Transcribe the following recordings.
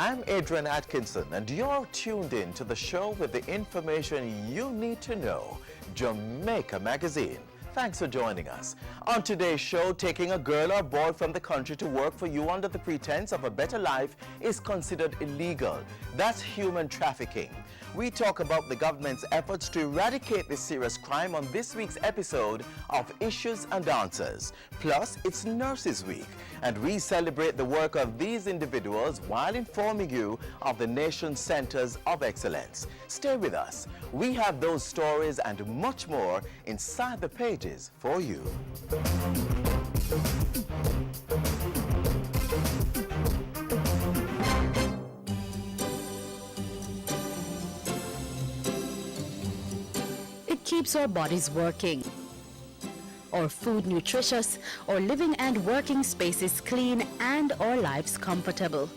I'm Adrian Atkinson, and you're tuned in to the show with the information you need to know, Jamaica Magazine. Thanks for joining us. On today's show, taking a girl or boy from the country to work for you under the pretense of a better life is considered illegal. That's human trafficking. We talk about the government's efforts to eradicate this serious crime on this week's episode of Issues and Answers. Plus, it's Nurses Week, and we celebrate the work of these individuals while informing you of the nation's centers of excellence. Stay with us. We have those stories and much more inside the pages for you. It keeps our bodies working, our food nutritious, our living and working spaces clean, and our lives comfortable.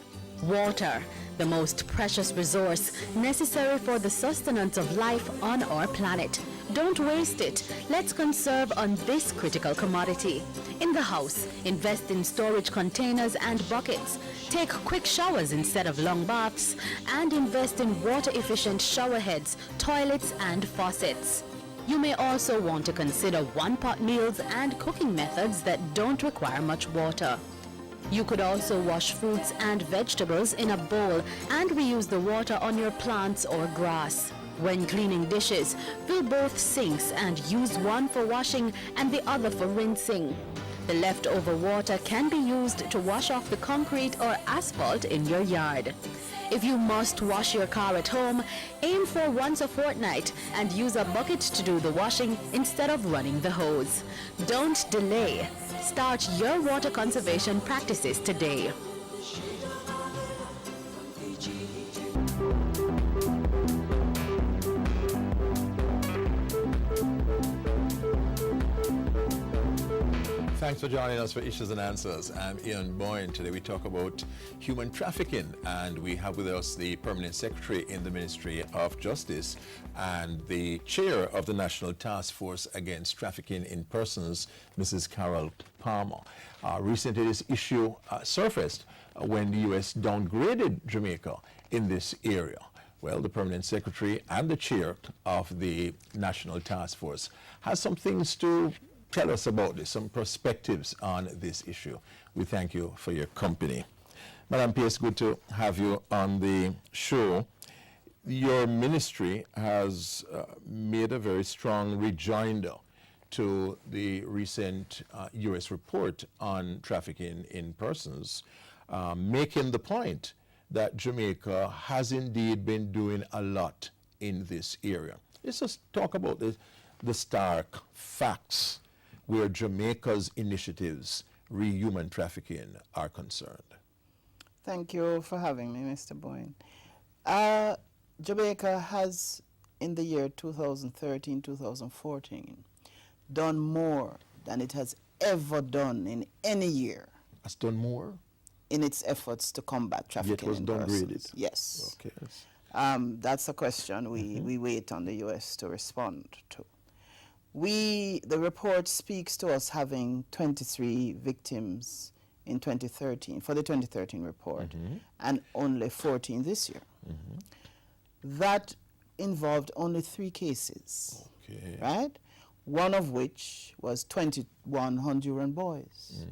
Water, the most precious resource necessary for the sustenance of life on our planet. Don't waste it. Let's conserve on this critical commodity. In the house, invest in storage containers and buckets. Take quick showers instead of long baths, and invest in water-efficient shower heads, toilets, and faucets. You may also want to consider one-pot meals and cooking methods that don't require much water. You could also wash fruits and vegetables in a bowl and reuse the water on your plants or grass. When cleaning dishes, fill both sinks and use one for washing and the other for rinsing. The leftover water can be used to wash off the concrete or asphalt in your yard. If you must wash your car at home, aim for once a fortnight and use a bucket to do the washing instead of running the hose. Don't delay. Start your water conservation practices today. Thanks for joining us for Issues and Answers. I'm Ian Boyne. Today we talk about human trafficking, and we have with us the Permanent Secretary in the Ministry of Justice and the Chair of the National Task Force Against Trafficking in Persons, Mrs. Carol Palmer. Recently this issue surfaced when the U.S. downgraded Jamaica in this area. Well, the Permanent Secretary and the Chair of the National Task Force has some things to tell us about this, some perspectives on this issue. We thank you for your company. Madam Pierce, good to have you on the show. Your ministry has made a very strong rejoinder to the recent U.S. report on trafficking in persons, making the point that Jamaica has indeed been doing a lot in this area. Let's just talk about the stark facts where Jamaica's initiatives re human trafficking are concerned. Thank you for having me, Mr. Boyne. Jamaica has, in the year 2013-2014, done more than it has ever done in any year. Has done more? In its efforts to combat trafficking in persons. Downgraded? Yes. Okay. That's a question we wait on the U.S. to respond to. The report speaks to us having 23 victims in 2013, for the 2013 report, and only 14 this year. That involved only 3 cases, right? One of which was 21 Honduran boys.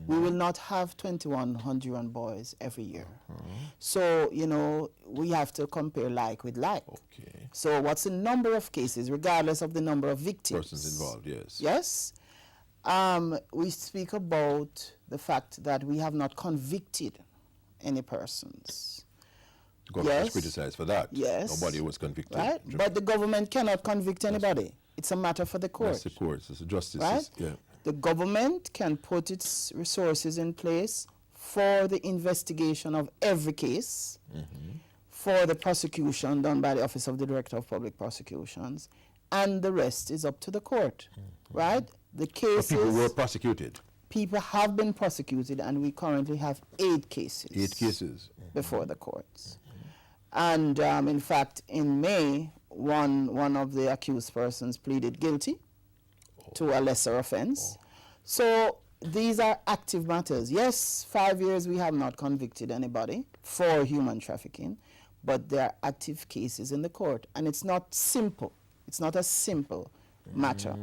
We will not have 21 Honduran boys every year. So, you know, we have to compare like with like. So what's the number of cases, regardless of the number of victims? Persons involved, yes. Yes. We speak about the fact that we have not convicted any persons. The government was criticized for that. Yes. Nobody was convicted. Right? But the government cannot convict anybody. It's a matter for the court. That's the courts, it's the justices. Right? Yeah. The government can put its resources in place for the investigation of every case, for the prosecution done by the Office of the Director of Public Prosecutions, and the rest is up to the court, right? The cases... But people were prosecuted. People have been prosecuted, and we currently have 8 cases. 8 cases. Before the courts. And in fact, in May, one of the accused persons pleaded guilty to a lesser offense. So these are active matters. Yes, 5 years we have not convicted anybody for human trafficking, but there are active cases in the court, and it's not simple. It's not a simple matter.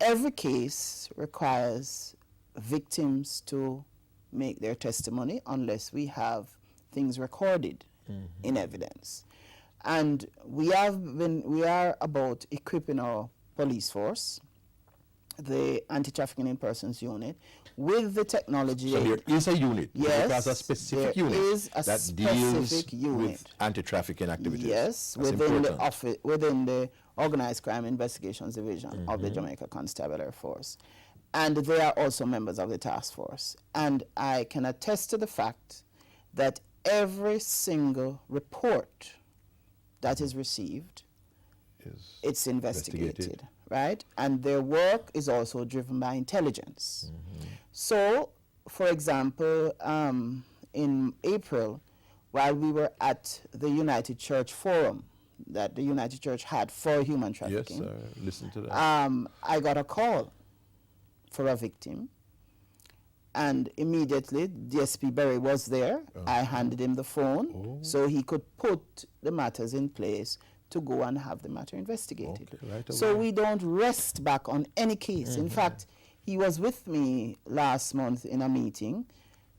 Every case requires victims to make their testimony unless we have things recorded in evidence. And we are about equipping our police force, the Anti-Trafficking in Persons Unit, with the technology. So there is a unit. Yes, There's a specific there unit is a that deals specific unit. with anti-trafficking activities. Yes, That's within the important. within the Organized Crime Investigations Division of the Jamaica Constabulary Force. And they are also members of the task force. And I can attest to the fact that every single report that is received, Is it's investigated, right? And their work is also driven by intelligence. So, for example, in April, while we were at the United Church Forum that the United Church had for human Yes, trafficking, listen to that. I got a call for a victim, and immediately DSP Berry was there. I handed him the phone so he could put the matters in place to go and have the matter investigated. Okay, right So away. we don't rest back on any case. In fact, he was with me last month in a meeting,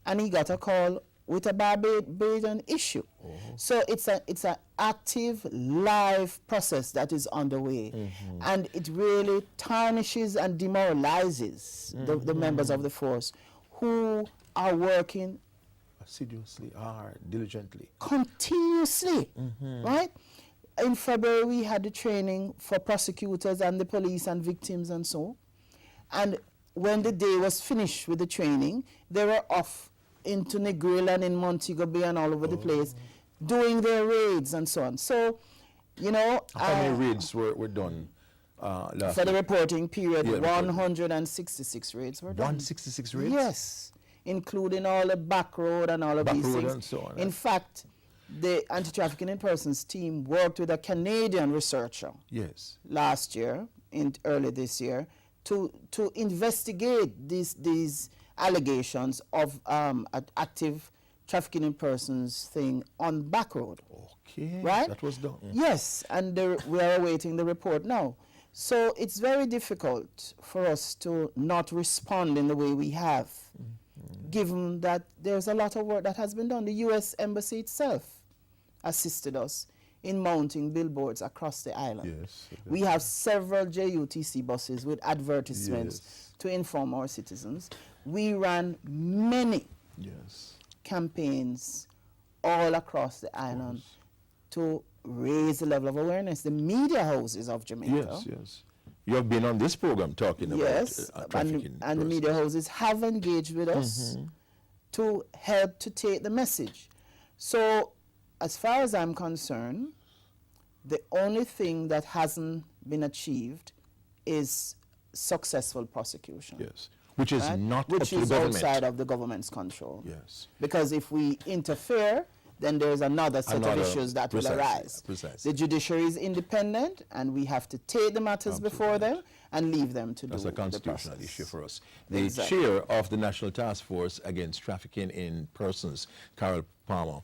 and he got a call with a Barbadian issue. So it's an active, live process that is underway, and it really tarnishes and demoralizes the members of the force who are working Assiduously or diligently. continuously, right? In February, we had the training for prosecutors and the police and victims and so. And when the day was finished with the training, they were off into Negril and in Montego Bay and all over the place, doing their raids and so on. So, you know, How many raids were done last for the week? reporting period, Yeah, reporting. 166 raids were done. 166 raids? Yes, including all the back road and all of Back these road things. and so on, In right. fact, the Anti-Trafficking in Persons team worked with a Canadian researcher Yes. last year, early this year, to investigate these allegations of active trafficking in persons thing on back road. Okay. Right? That was done. Yes, and we are awaiting the report now. So it's very difficult for us to not respond in the way we have, given that there's a lot of work that has been done. The U.S. Embassy itself assisted us in mounting billboards across the island. Yes. We have several JUTC buses with advertisements Yes. to inform our citizens. We ran many Yes. campaigns all across the island to raise the level of awareness. The media houses of Jamaica, Yes, yes. You have been on this program talking yes, about trafficking. and the media houses have engaged with us to help to take the message. So, as far as I'm concerned, the only thing that hasn't been achieved is successful prosecution. Yes. Which is right? not up Which to the is government. outside of the government's control. Yes. Because if we interfere, then there's another set Another- of issues that precisely, will arise. precisely. The judiciary is independent, and we have to take the matters before them and leave them to That's do a constitutional the process. issue for us. The Exactly. chair of the National Task Force Against Trafficking in Persons, Carol Palmer,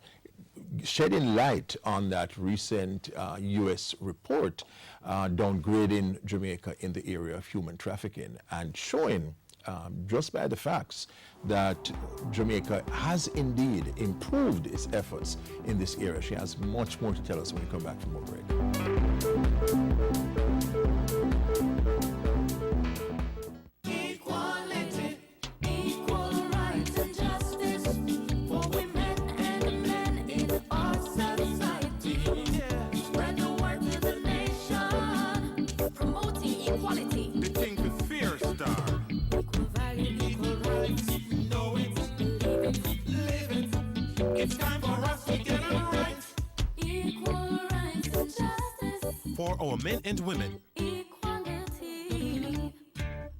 shedding light on that recent U.S. report downgrading Jamaica in the area of human trafficking and showing just by the facts that Jamaica has indeed improved its efforts in this area. She has much more to tell us when we come back from our break. Equality, equal rights and justice for women and men in our society. Spread the word to the nation, promoting equality. The thing with fear star. Equal value, equal rights. Know it, live it. It's time for us to get it right. Equal rights and justice. For our men and women, Equality.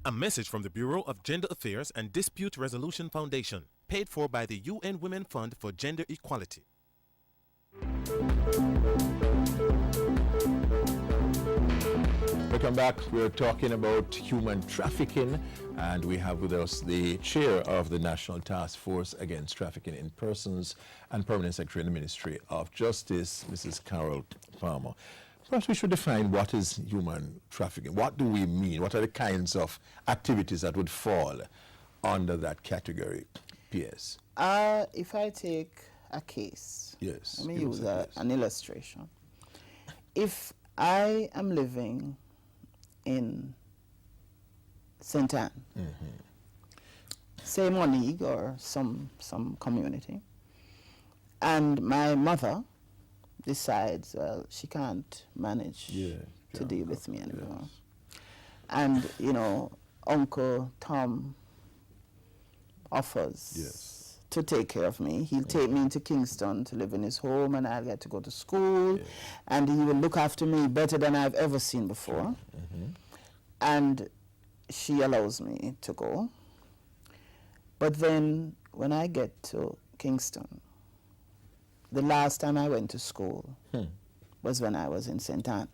a message from the Bureau of Gender Affairs and Dispute Resolution Foundation, paid for by the UN Women Fund for Gender Equality. Welcome back. We're talking about human trafficking, and we have with us the chair of the National Task Force Against Trafficking in Persons and Permanent Secretary in the Ministry of Justice, Mrs. Carol Palmer. Perhaps we should define what is human trafficking. What do we mean? What are the kinds of activities that would fall under that category, PS? If I take a case, Yes. let me give us use a case. an illustration. If I am living in St. Anne, say Monique or some community, and my mother decides, well, she can't manage to deal with me anymore. And, you know, Uncle Tom offers to take care of me. He'll take me into Kingston to live in his home, and I'll get to go to school, and he will look after me better than I've ever seen before. And she allows me to go. But then when I get to Kingston, the last time I went to school was when I was in St. Anne.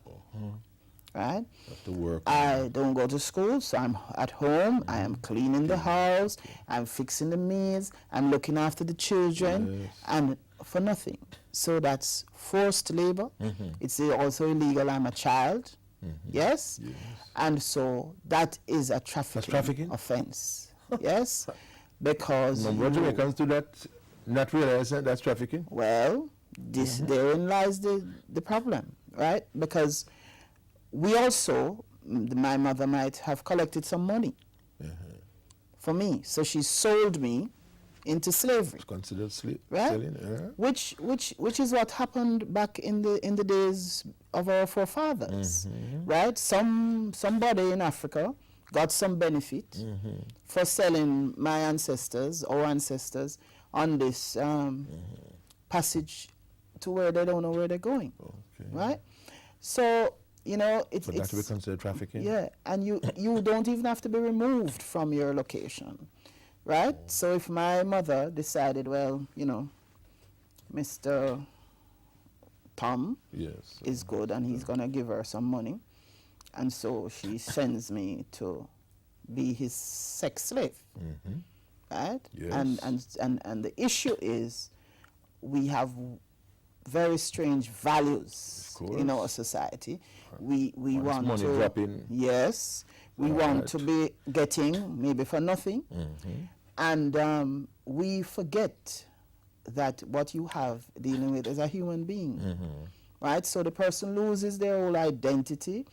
Right? Have to work. I don't go to school, so I'm at home. I am cleaning the house. I'm fixing the meals. I'm looking after the children, and for nothing. So that's forced labor. It's also illegal. I'm a child. Yes? And so that is a trafficking? offense. Yes? Because Number of Jamaicans do that, not realize that that's trafficking. well, therein lies the problem, right? Because we also, my mother might have collected some money for me. So she sold me into slavery, It's considered right? selling. Which is what happened back in the days of our forefathers, right? Somebody in Africa got some benefit for selling my ancestors, our ancestors, on this passage to where they don't know where they're going, right? So, you know, For that to be it's considered trafficking? yeah, and you don't even have to be removed from your location, right? So if my mother decided, well, you know, Mr. Tom Yes. is good and he's gonna give her some money, and so she sends me to be his sex slave, right? Yes. And the issue is we have very strange values Of in our course. society. We Once want money to drop in. yes, we All want right. to be getting maybe for nothing, and we forget that what you have dealing with is a human being, right? So the person loses their whole identity,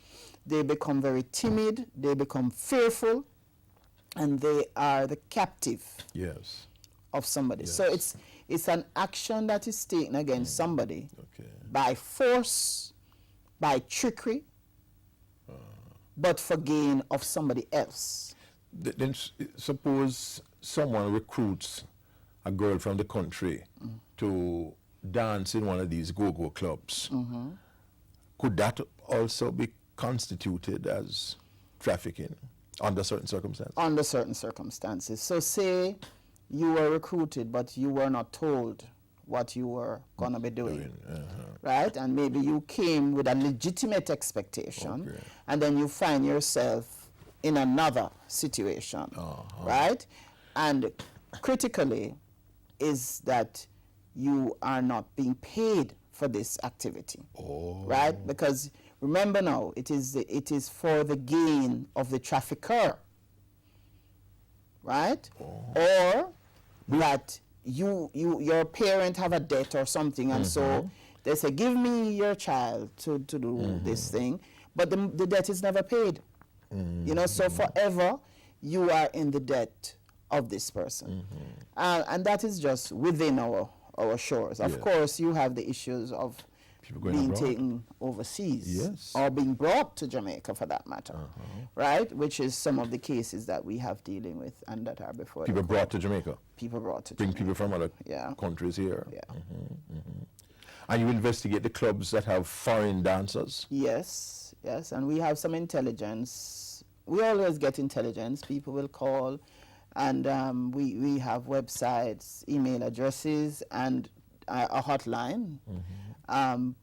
they become very timid, they become fearful, and they are the captive Yes. of somebody. So Yes. it's an action that is taken against somebody Okay. by force, by trickery, but for gain of somebody else. Then suppose someone recruits a girl from the country to dance in one of these go-go clubs. Could that also be constituted as trafficking under certain circumstances? Under certain circumstances. So say you were recruited, but you were not told what you were going to be doing, right? And maybe you came with a legitimate expectation, and then you find yourself in another situation, right? And critically is that you are not being paid for this activity, right? Because remember now, it is for the gain of the trafficker, right? Or that your parent have a debt or something, and so they say, give me your child to do this thing, but the debt is never paid. You know, so forever you are in the debt of this person. And that is just within our shores. Of Yeah. course, you have the issues of People going being abroad. taken overseas, Yes. or being brought to Jamaica for that matter, right? Which is some of the cases that we have dealing with and that are before the People court. brought to Jamaica. People brought to Bring Jamaica. people from other Yeah. countries here. Yeah. And you investigate the clubs that have foreign dancers. Yes, yes, and we have some intelligence. We always get intelligence. People will call, and we have websites, email addresses, and a hotline.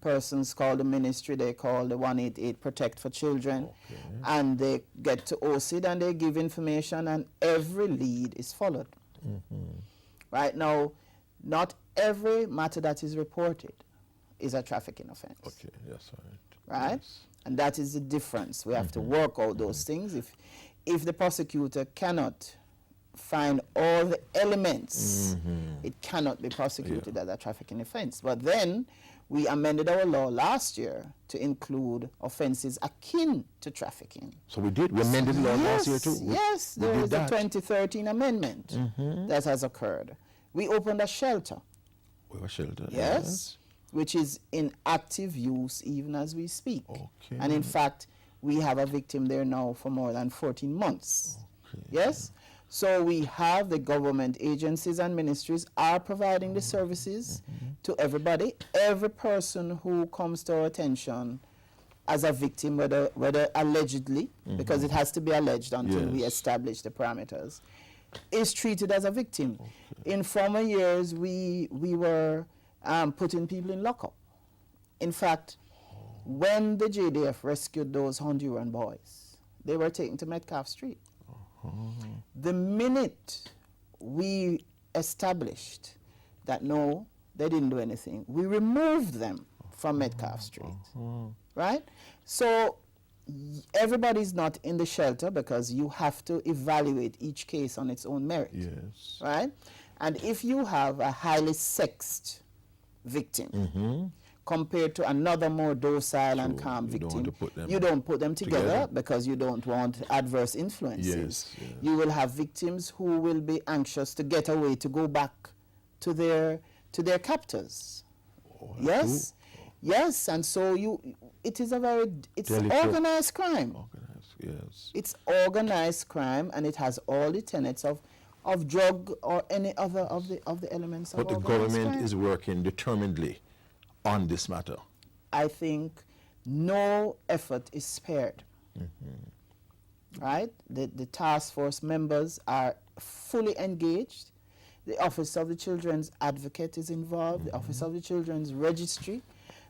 Persons call the ministry, they call the 188 Protect for Children, and they get to OCID and they give information, and every lead is followed. Right now, not every matter that is reported is a trafficking offense. Okay, yes, all right. Right? And that is the difference. We have to work out those things. If the prosecutor cannot find all the elements, it cannot be prosecuted as a trafficking offense. But then we amended our law last year to include offenses akin to trafficking. So we did. We amended the law last year too. Yes, we there did is a that. 2013 amendment that has occurred. We opened a shelter, We were sheltered. yes, which is in active use even as we speak. Okay. And in fact, we have a victim there now for more than 14 months. Yes? So we have the government agencies and ministries are providing the services to everybody. Every person who comes to our attention as a victim, whether allegedly, because it has to be alleged until we Yes. establish the parameters, is treated as a victim. In former years, we were putting people in lockup. In fact, when the JDF rescued those Honduran boys, they were taken to Metcalf Street. The minute we established that no, they didn't do anything, we removed them from Metcalf Street, right? So everybody's not in the shelter because you have to evaluate each case on its own merit, Yes. right? And if you have a highly sexed victim compared to another more docile and calm you don't victim, want to put them you don't put them together, together. because you don't want adverse influences. Yes, yes. You will have victims who will be anxious to get away, to go back to their captors. Yes, yes, and so it is it's Delicate. organized crime. Organized, yes. It's organized crime, and it has all the tenets of drug or any other of the elements of But the organized government crime. is working determinedly on this matter. I think no effort is spared. Right? The task force members are fully engaged. The Office of the Children's Advocate is involved, the Office of the Children's Registry,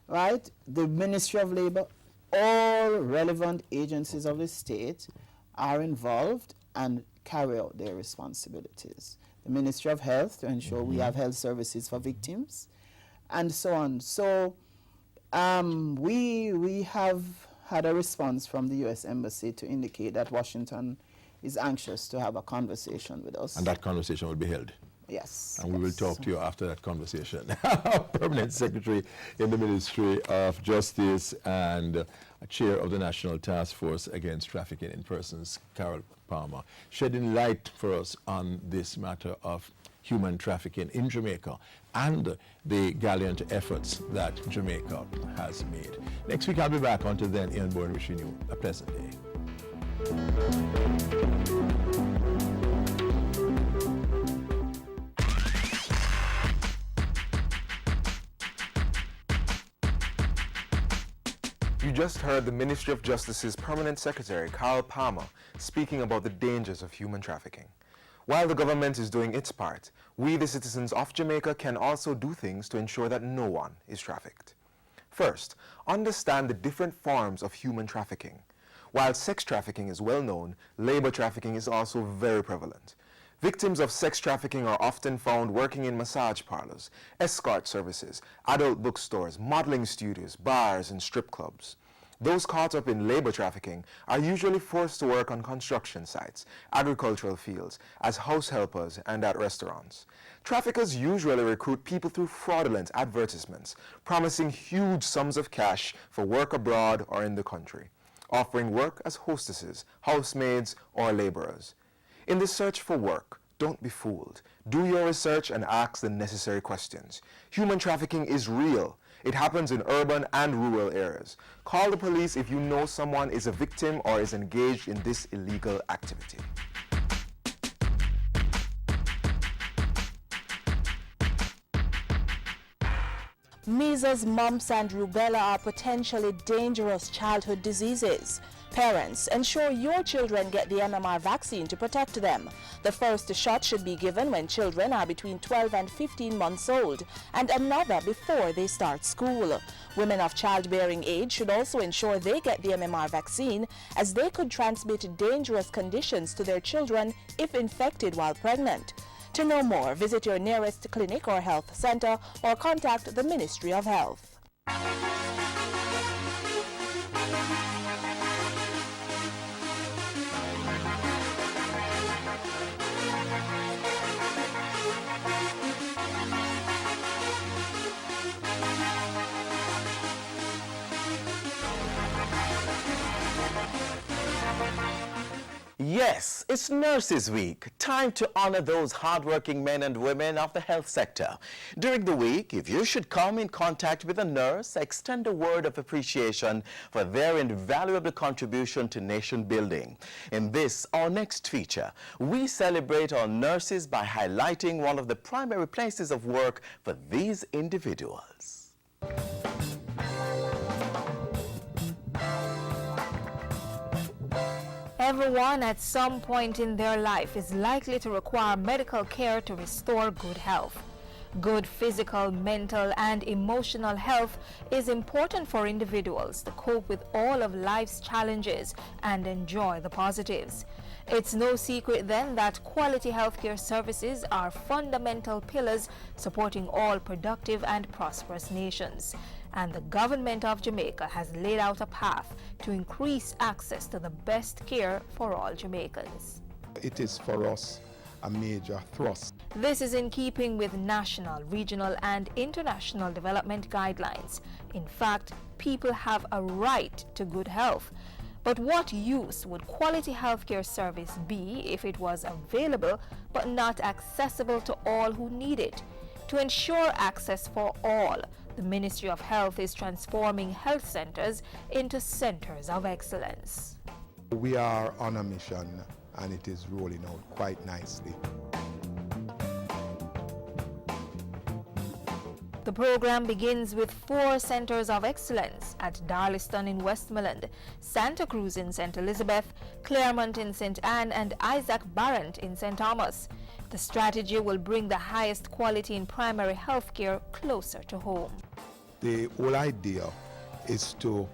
right? The Ministry of Labor, all relevant agencies of the state are involved and carry out their responsibilities. The Ministry of Health to ensure we have health services for victims, and so on. So we have had a response from the U.S. Embassy to indicate that Washington is anxious to have a conversation with us. And that conversation will be held. Yes. And we will yes. talk to you after that conversation. Permanent Secretary in the Ministry of Justice and Chair of the National Task Force Against Trafficking in Persons, Carol Palmer, shedding light for us on this matter of human trafficking in Jamaica and the gallant efforts that Jamaica has made. Next week I'll be back. Until then, Ian Bourne wishing you a pleasant day. You just heard the Ministry of Justice's Permanent Secretary, Carl Palmer, speaking about the dangers of human trafficking. While the government is doing its part, we, the citizens of Jamaica, can also do things to ensure that no one is trafficked. First, understand the different forms of human trafficking. While sex trafficking is well known, labor trafficking is also very prevalent. Victims of sex trafficking are often found working in massage parlors, escort services, adult bookstores, modeling studios, bars, and strip clubs. Those caught up in labor trafficking are usually forced to work on construction sites, agricultural fields, as house helpers, and at restaurants. Traffickers usually recruit people through fraudulent advertisements, promising huge sums of cash for work abroad or in the country, offering work as hostesses, housemaids, or laborers. In the search for work, don't be fooled. Do your research and ask the necessary questions. Human trafficking is real. It happens in urban and rural areas. Call the police if you know someone is a victim or is engaged in this illegal activity. Measles, mumps, and rubella are potentially dangerous childhood diseases. Parents, ensure your children get the MMR vaccine to protect them. The first shot should be given when children are between 12 and 15 months old, and another before they start school. Women of childbearing age should also ensure they get the MMR vaccine, as they could transmit dangerous conditions to their children if infected while pregnant. To know more, visit your nearest clinic or health center or contact the Ministry of Health. Yes, it's Nurses Week. Time to honor those hardworking men and women of the health sector. During the week, if you should come in contact with a nurse, extend a word of appreciation for their invaluable contribution to nation building. In this, our next feature, we celebrate our nurses by highlighting one of the primary places of work for these individuals. Everyone at some point in their life is likely to require medical care to restore good health. Good physical, mental, and emotional health is important for individuals to cope with all of life's challenges and enjoy the positives. It's no secret then that quality healthcare services are fundamental pillars supporting all productive and prosperous nations. And the government of Jamaica has laid out a path to increase access to the best care for all Jamaicans. It is for us a major thrust. This is in keeping with national, regional, and international development guidelines. In fact, people have a right to good health. But what use would quality healthcare service be if it was available but not accessible to all who need it? To ensure access for all, the Ministry of Health is transforming health centers into centers of excellence. We are on a mission and it is rolling out quite nicely. The program begins with 4 centers of excellence at Darliston in Westmoreland, Santa Cruz in St. Elizabeth, Claremont in St. Anne, and Isaac Barrant in St. Thomas. The strategy will bring the highest quality in primary health care closer to home. The whole idea is to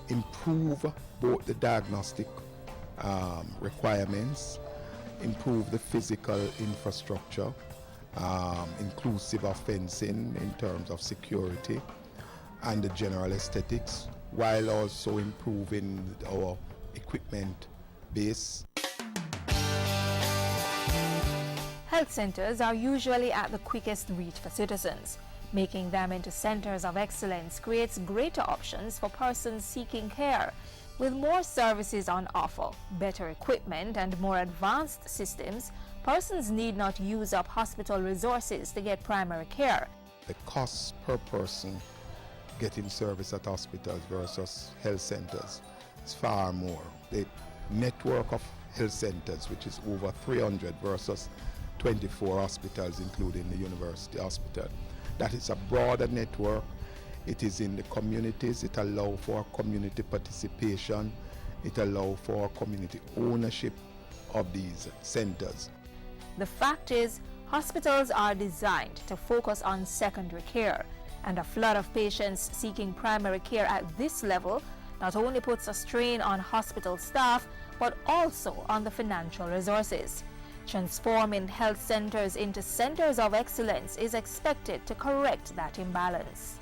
improve both the diagnostic requirements, improve the physical infrastructure, inclusive of fencing in terms of security and the general aesthetics, while also improving our equipment base. Health centers are usually at the quickest reach for citizens. Making them into centers of excellence creates greater options for persons seeking care. With more services on offer, better equipment, and more advanced systems, persons need not use up hospital resources to get primary care. The cost per person getting service at hospitals versus health centers is far more. The network of health centers, which is over 300 versus 24 hospitals, including the university hospital, that is a broader network. It is in the communities. It allows for community participation. It allows for community ownership of these centers. The fact is, hospitals are designed to focus on secondary care, and a flood of patients seeking primary care at this level not only puts a strain on hospital staff, but also on the financial resources. Transforming health centers into centers of excellence is expected to correct that imbalance.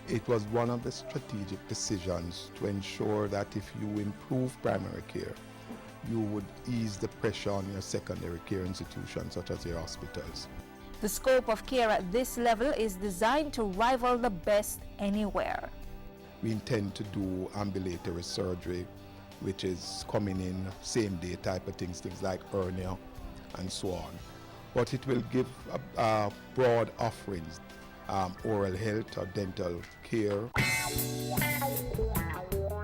It was one of the strategic decisions to ensure that if you improve primary care, you would ease the pressure on your secondary care institutions such as your hospitals. The scope of care at this level is designed to rival the best anywhere. We intend to do ambulatory surgery, which is coming in same day type of things like hernia and so on. But it will give broad offerings, oral health or dental care.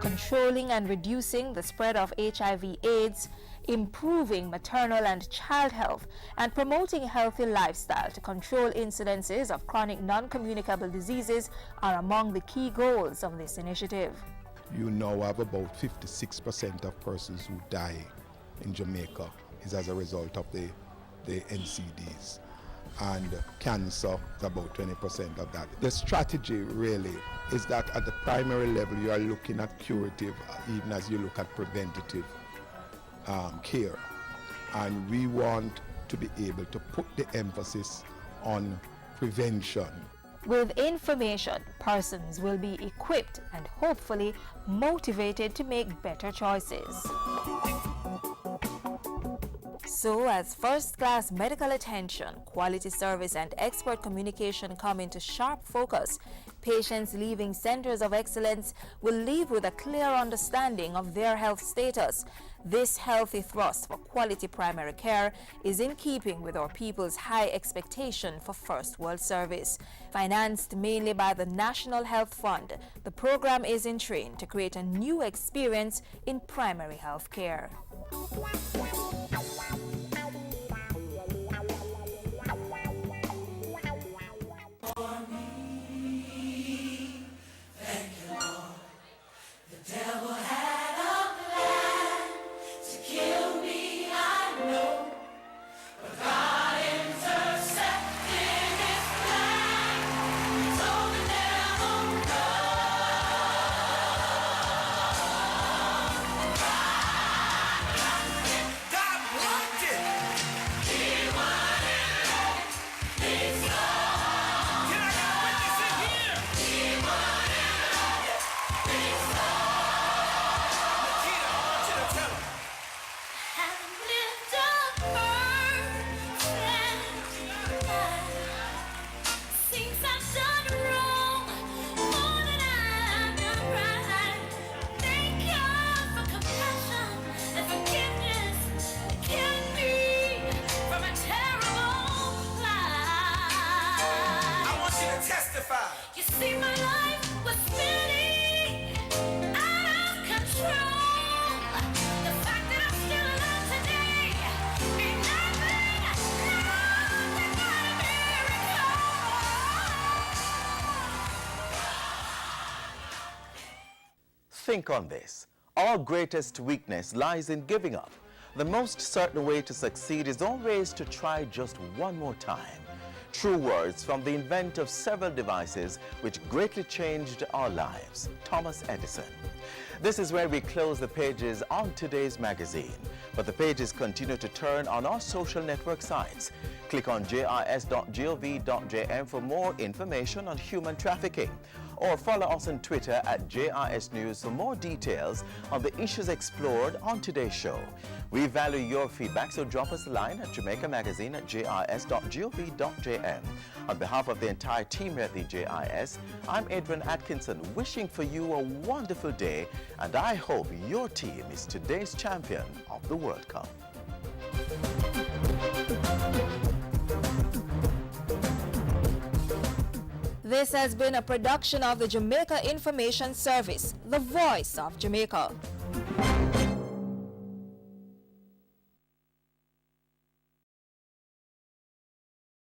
Controlling and reducing the spread of HIV/AIDS, improving maternal and child health, and promoting a healthy lifestyle to control incidences of chronic non-communicable diseases are among the key goals of this initiative. you now have about 56% of persons who die in Jamaica is as a result of the NCDs. And cancer is about 20% of that. The strategy really is that at the primary level you are looking at curative even as you look at preventative care. And we want to be able to put the emphasis on prevention. With information, persons will be equipped and hopefully motivated to make better choices. So, as first-class medical attention, quality service and expert communication come into sharp focus, patients leaving centers of excellence will leave with a clear understanding of their health status. This healthy thrust for quality primary care is in keeping with our people's high expectation for first world service. Financed mainly by the National Health Fund, the program is in train to create a new experience in primary health care. You see, my life was spinning out of control. The fact that I'm still alive today ain't nothing but a miracle. Think on this. Our greatest weakness lies in giving up. The most certain way to succeed is always to try just one more time. True words from the inventor of several devices which greatly changed our lives, Thomas Edison. This is where we close the pages on today's magazine, but the pages continue to turn on our social network sites. Click on jis.gov.jm for more information on human trafficking, or follow us on Twitter at JIS News for more details on the issues explored on today's show. We value your feedback, so drop us a line at jamaicamagazine@jis.gov.jm. On behalf of the entire team here at the JIS, I'm Adrian Atkinson, wishing for you a wonderful day, and I hope your team is today's champion of the World Cup. This has been a production of the Jamaica Information Service, the voice of Jamaica.